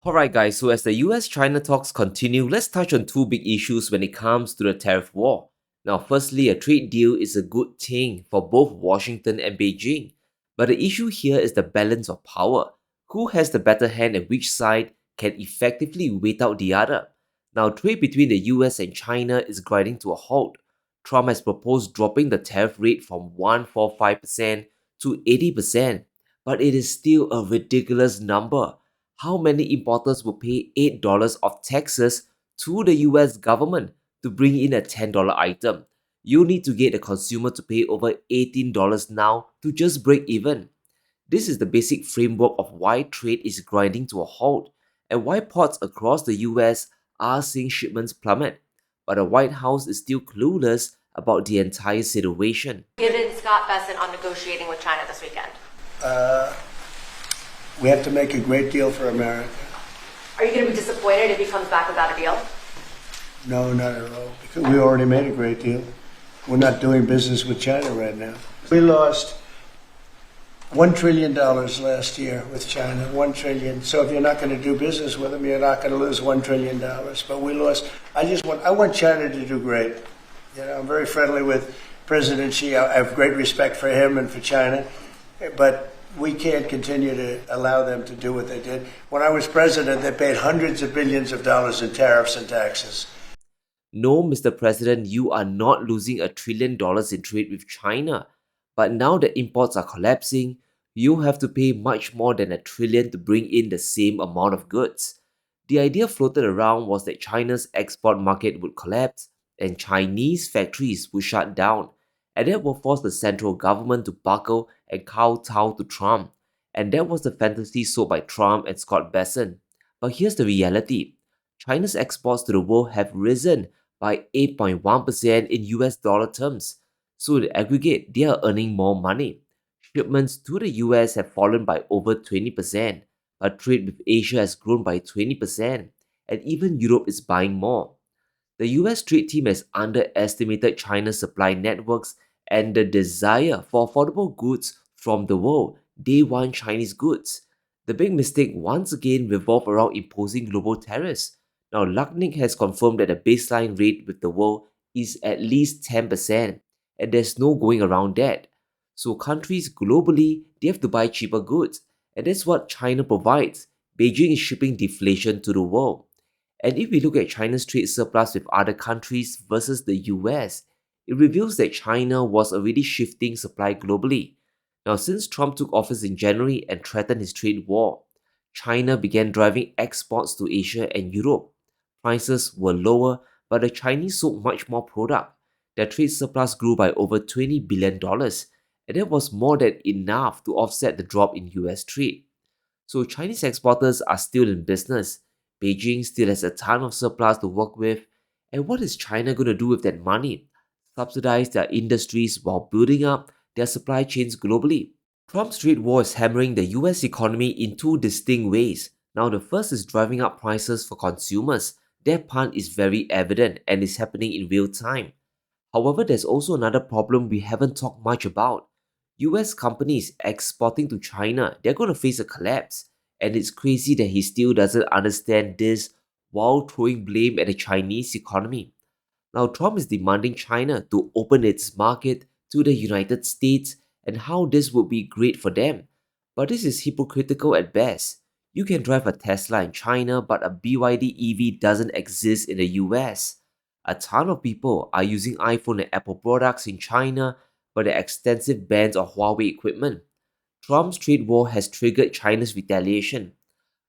Alright guys, so as the US-China talks continue, let's touch on two big issues when it comes to the tariff war. Now firstly, a trade deal is a good thing for both Washington and Beijing. But the issue here is the balance of power. Who has the better hand and which side can effectively wait out the other? Now trade between the US and China is grinding to a halt. Trump has proposed dropping the tariff rate from 145% to 80%, but it is still a ridiculous number. How many importers will pay $8 of taxes to the US government to bring in a $10 item? You need to get the consumer to pay over $18 now to just break even. This is the basic framework of why trade is grinding to a halt and why ports across the US are seeing shipments plummet. But the White House is still clueless about the entire situation. Given Scott Bessent on negotiating with China this weekend? We have to make a great deal for America. Are you going to be disappointed if he comes back without a deal? No, not at all. Because we already made a great deal. We're not doing business with China right now. We lost $1 trillion last year with China, $1 trillion. So if you're not going to do business with them, you're not going to lose $1 trillion. But we lost. I want China to do great. You know, I'm very friendly with President Xi. I have great respect for him and for China. But we can't continue to allow them to do what they did. When I was president, they paid hundreds of billions of dollars in tariffs and taxes. No, Mr. President, you are not losing $1 trillion in trade with China. But now that imports are collapsing, you have to pay much more than $1 trillion to bring in the same amount of goods. The idea floated around was that China's export market would collapse and Chinese factories would shut down, and that will force the central government to buckle and kowtow to Trump. And that was the fantasy sold by Trump and Scott Bessent. But here's the reality. China's exports to the world have risen by 8.1% in US dollar terms. So in the aggregate, they are earning more money. Shipments to the US have fallen by over 20%, but trade with Asia has grown by 20%, and even Europe is buying more. The US trade team has underestimated China's supply networks and the desire for affordable goods from the world. They want Chinese goods. The big mistake once again revolved around imposing global tariffs. Now, Lucknick has confirmed that the baseline rate with the world is at least 10%, and there's no going around that. So countries globally, they have to buy cheaper goods, and that's what China provides. Beijing is shipping deflation to the world. And if we look at China's trade surplus with other countries versus the US, it reveals that China was already shifting supply globally. Now, since Trump took office in January and threatened his trade war, China began driving exports to Asia and Europe. Prices were lower, but the Chinese sold much more product. Their trade surplus grew by over $20 billion, and that was more than enough to offset the drop in US trade. So Chinese exporters are still in business. Beijing still has a ton of surplus to work with. And what is China going to do with that money? Subsidize their industries while building up their supply chains globally. Trump's trade war is hammering the US economy in two distinct ways. Now, the first is driving up prices for consumers. That part is very evident and is happening in real time. However, there's also another problem we haven't talked much about. US companies exporting to China, they're going to face a collapse. And it's crazy that he still doesn't understand this while throwing blame at the Chinese economy. Now, Trump is demanding China to open its market to the United States and how this would be great for them. But this is hypocritical at best. You can drive a Tesla in China, but a BYD EV doesn't exist in the US. A ton of people are using iPhone and Apple products in China, but there are extensive bans on Huawei equipment. Trump's trade war has triggered China's retaliation.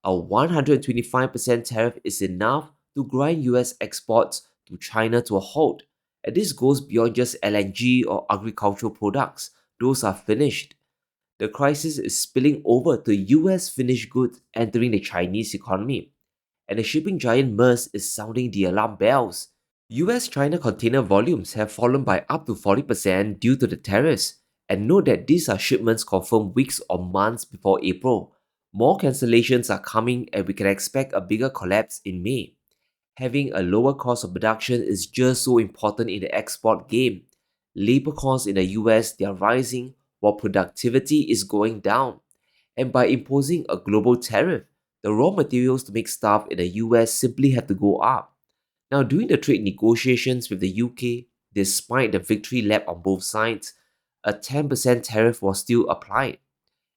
A 125% tariff is enough to grind US exports to China to a halt, and this goes beyond just LNG or agricultural products. Those are finished. The crisis is spilling over to US finished goods entering the Chinese economy, and the shipping giant Maersk is sounding the alarm bells. US-China container volumes have fallen by up to 40% due to the tariffs, and note that these are shipments confirmed weeks or months before April. More cancellations are coming and we can expect a bigger collapse in May. Having a lower cost of production is just so important in the export game. Labor costs in the US, they are rising while productivity is going down. And by imposing a global tariff, The raw materials to make stuff in the US simply have to go up. Now, during the trade negotiations with the UK, despite the victory lap on both sides, a 10% tariff was still applied.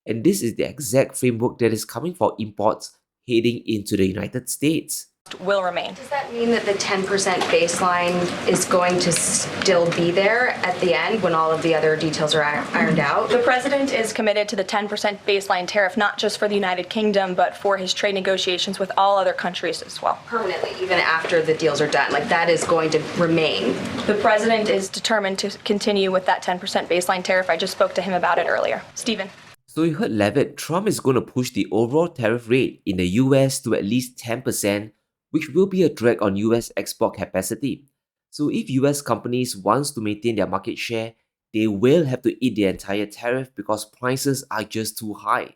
And this is the exact framework that is coming for imports heading into the United States. Will remain. Does that mean that the 10% baseline is going to still be there at the end when all of the other details are ironed out? The president is committed to the 10% baseline tariff, not just for the United Kingdom, but for his trade negotiations with all other countries as well. Permanently, even after the deals are done, like that is going to remain. The president is determined to continue with that 10% baseline tariff. I just spoke to him about it earlier. Stephen. So you heard Levitt, Trump is going to push the overall tariff rate in the US to at least 10%, which will be a drag on US export capacity. So if US companies want to maintain their market share, they will have to eat the entire tariff because prices are just too high.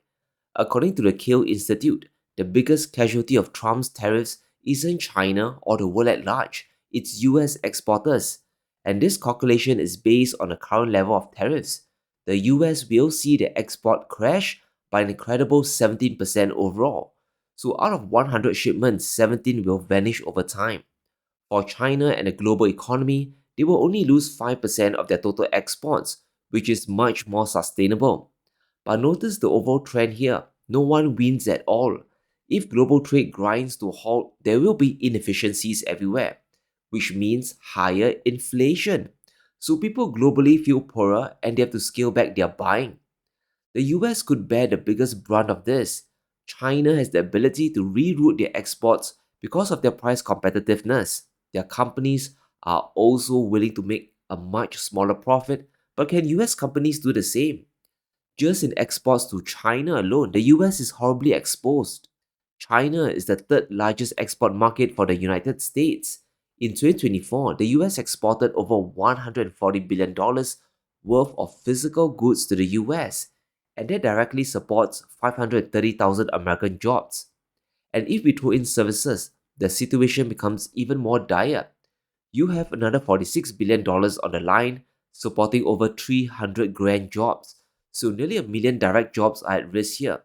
According to the Kale Institute, the biggest casualty of Trump's tariffs isn't China or the world at large, it's US exporters. And this calculation is based on the current level of tariffs. The US will see the export crash by an incredible 17% overall. So out of 100 shipments, 17 will vanish over time. For China and the global economy, they will only lose 5% of their total exports, which is much more sustainable. But notice the overall trend here. No one wins at all. If global trade grinds to a halt, there will be inefficiencies everywhere, which means higher inflation. So people globally feel poorer and they have to scale back their buying. The US could bear the biggest brunt of this. China has the ability to reroute their exports because of their price competitiveness. Their companies are also willing to make a much smaller profit, but can US companies do the same? Just in exports to China alone, the US is horribly exposed. China is the third largest export market for the United States. In 2024, the US exported over $140 billion worth of physical goods to the US, and that directly supports 530,000 American jobs. And if we throw in services, the situation becomes even more dire. You have another $46 billion on the line, supporting over 300 grand jobs. So nearly 1 million direct jobs are at risk here.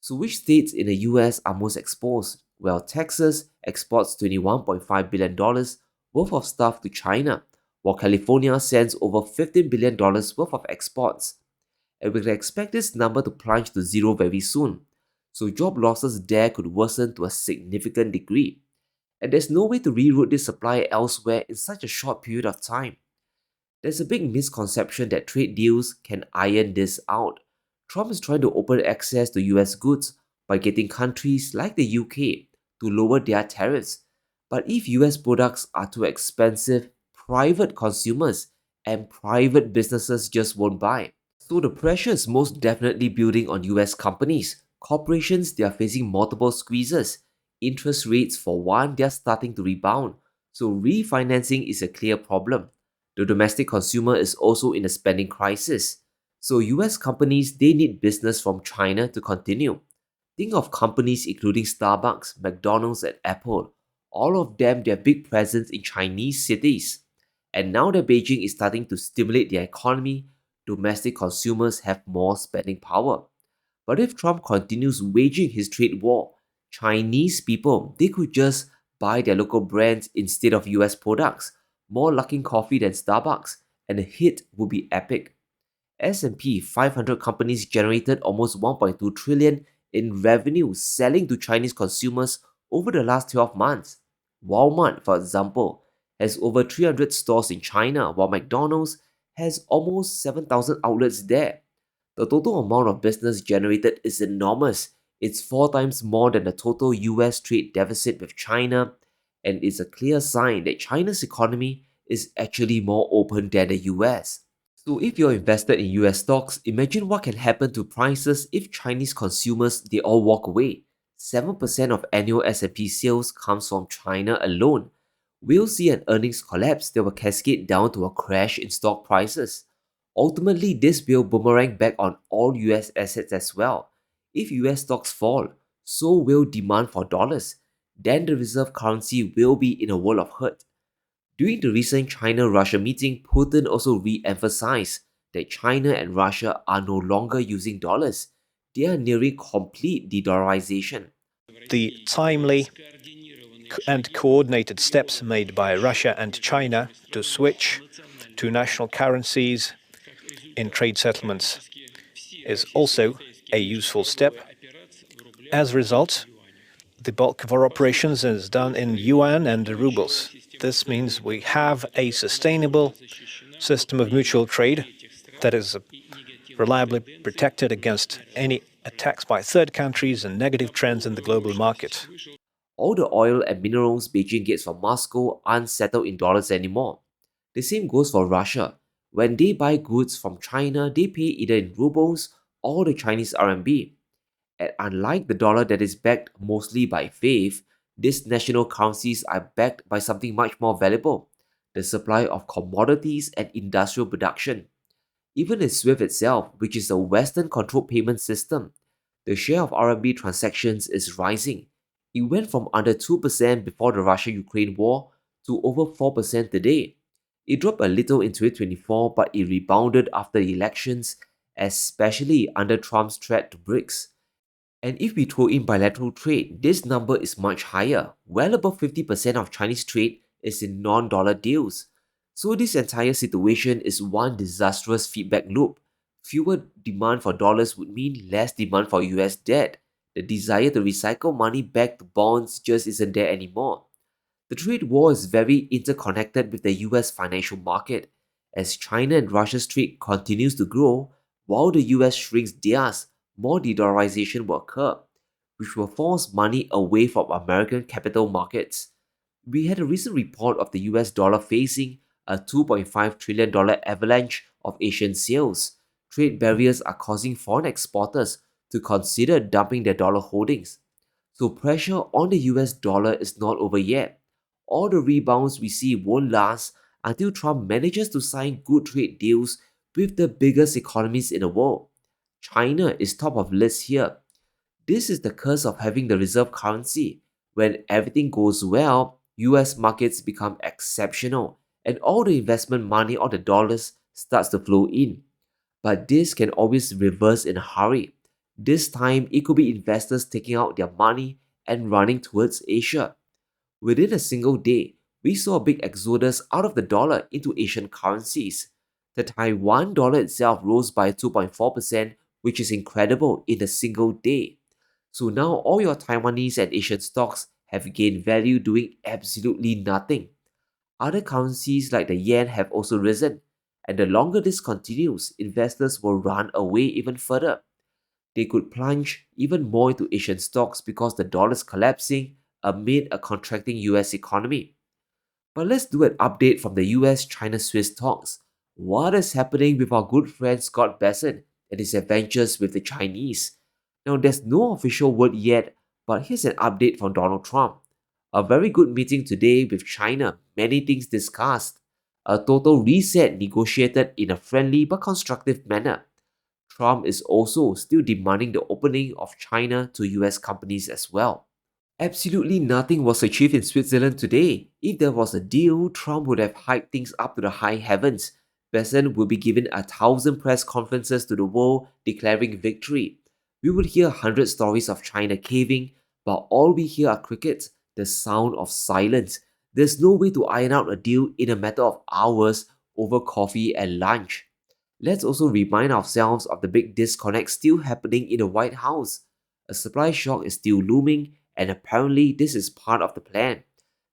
So which states in the US are most exposed? Well, Texas exports $21.5 billion worth of stuff to China, while California sends over $15 billion worth of exports. And we can expect this number to plunge to zero very soon. So job losses there could worsen to a significant degree. And there's no way to reroute this supply elsewhere in such a short period of time. There's a big misconception that trade deals can iron this out. Trump is trying to open access to US goods by getting countries like the UK to lower their tariffs. But if US products are too expensive, private consumers and private businesses just won't buy. So the pressure is most definitely building on US companies. Corporations, they are facing multiple squeezes. Interest rates, for one, they are starting to rebound. So refinancing is a clear problem. The domestic consumer is also in a spending crisis. So US companies, they need business from China to continue. Think of companies including Starbucks, McDonald's and Apple. All of them, they have big presence in Chinese cities. And now that Beijing is starting to stimulate their economy, domestic consumers have more spending power. But if Trump continues waging his trade war, Chinese people, they could just buy their local brands instead of US products, more Luckin Coffee than Starbucks, and the hit would be epic. S&P 500 companies generated almost 1.2 trillion in revenue selling to Chinese consumers over the last 12 months. Walmart, for example, has over 300 stores in China, while McDonald's has almost 7,000 outlets there. The total amount of business generated is enormous. It's 4 times more than the total US trade deficit with China, and it's a clear sign that China's economy is actually more open than the US. So if you're invested in US stocks, imagine what can happen to prices if Chinese consumers, they all walk away. 7% of annual S&P sales comes from China alone. We'll see an earnings collapse that will cascade down to a crash in stock prices. Ultimately, this will boomerang back on all US assets as well. If US stocks fall, so will demand for dollars. Then the reserve currency will be in a world of hurt. During the recent China-Russia meeting, Putin also re-emphasized that China and Russia are no longer using dollars. They are nearing complete de-dollarization. the timely and coordinated steps made by Russia and China to switch to national currencies in trade settlements is also a useful step. As a result, the bulk of our operations is done in yuan and rubles. This means we have a sustainable system of mutual trade that is reliably protected against any attacks by third countries and negative trends in the global market. All the oil and minerals Beijing gets from Moscow aren't settled in dollars anymore. The same goes for Russia. When they buy goods from China, they pay either in rubles or the Chinese RMB. And unlike the dollar that is backed mostly by faith, these national currencies are backed by something much more valuable: the supply of commodities and industrial production. Even in SWIFT itself, which is a Western-controlled payment system, the share of RMB transactions is rising. It went from under 2% before the Russia-Ukraine war to over 4% today. It dropped a little in 2024, but it rebounded after the elections, especially under Trump's threat to BRICS. And if we throw in bilateral trade, this number is much higher. Well above 50% of Chinese trade is in non-dollar deals. So this entire situation is one disastrous feedback loop. Fewer demand for dollars would mean less demand for US debt. The desire to recycle money back to bonds just isn't there anymore. The trade war is very interconnected with the US financial market. As China and Russia's trade continues to grow, while the US shrinks theirs, more de-dollarization will occur, which will force money away from American capital markets. We had a recent report of the US dollar facing a $2.5 trillion avalanche of Asian sales. Trade barriers are causing foreign exporters to consider dumping their dollar holdings. So pressure on the US dollar is not over yet. All the rebounds we see won't last until Trump manages to sign good trade deals with the biggest economies in the world. China is top of list here. This is the curse of having the reserve currency. When everything goes well, US markets become exceptional and all the investment money on the dollars starts to flow in. But this can always reverse in a hurry. This time, it could be investors taking out their money and running towards Asia. Within a single day, we saw a big exodus out of the dollar into Asian currencies. The Taiwan dollar itself rose by 2.4%, which is incredible in a single day. So now all your Taiwanese and Asian stocks have gained value doing absolutely nothing. Other currencies like the yen have also risen, and the longer this continues, investors will run away even further. They could plunge even more into Asian stocks because the dollar is collapsing amid a contracting US economy. But let's do an update from the US-China-Swiss talks. What is happening with our good friend Scott Bessent and his adventures with the Chinese? Now, there's no official word yet, but here's an update from Donald Trump. A very good meeting today with China, many things discussed. A total reset negotiated in a friendly but constructive manner. Trump is also still demanding the opening of China to US companies as well. Absolutely nothing was achieved in Switzerland today. If there was a deal, Trump would have hyped things up to the high heavens. Bessent will be given 1,000 press conferences to the world declaring victory. We would hear 100 stories of China caving, but all we hear are crickets, the sound of silence. There's no way to iron out a deal in a matter of hours over coffee and lunch. Let's also remind ourselves of the big disconnect still happening in the White House. A supply shock is still looming, and apparently this is part of the plan,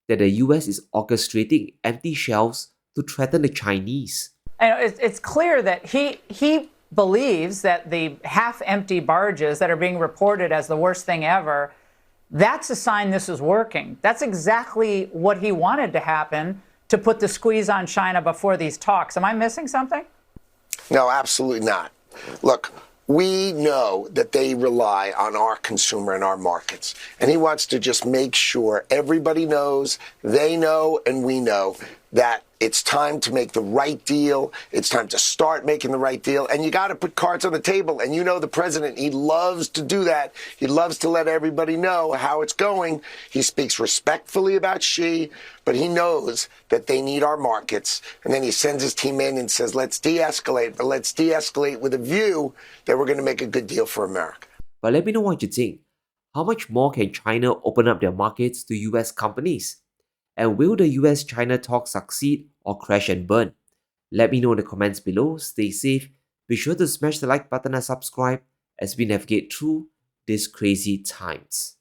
that the US is orchestrating empty shelves to threaten the Chinese. And it's clear that he believes that the half-empty barges that are being reported as the worst thing ever, that's a sign this is working. That's exactly what he wanted to happen to put the squeeze on China before these talks. Am I missing something? No, absolutely not. Look, we know that they rely on our consumer and our markets. And he wants to just make sure everybody knows, they know, and we know that it's time to make the right deal. It's time to start making the right deal. And you got to put cards on the table. And you know the president, he loves to do that. He loves to let everybody know how it's going. He speaks respectfully about Xi, but he knows that they need our markets. And then he sends his team in and says, let's de-escalate, but let's de-escalate with a view that we're going to make a good deal for America. But let me know what you think. How much more can China open up their markets to US companies? And will the US-China talk succeed or crash and burn? Let me know in the comments below. Stay safe. Be sure to smash the like button and subscribe as we navigate through these crazy times.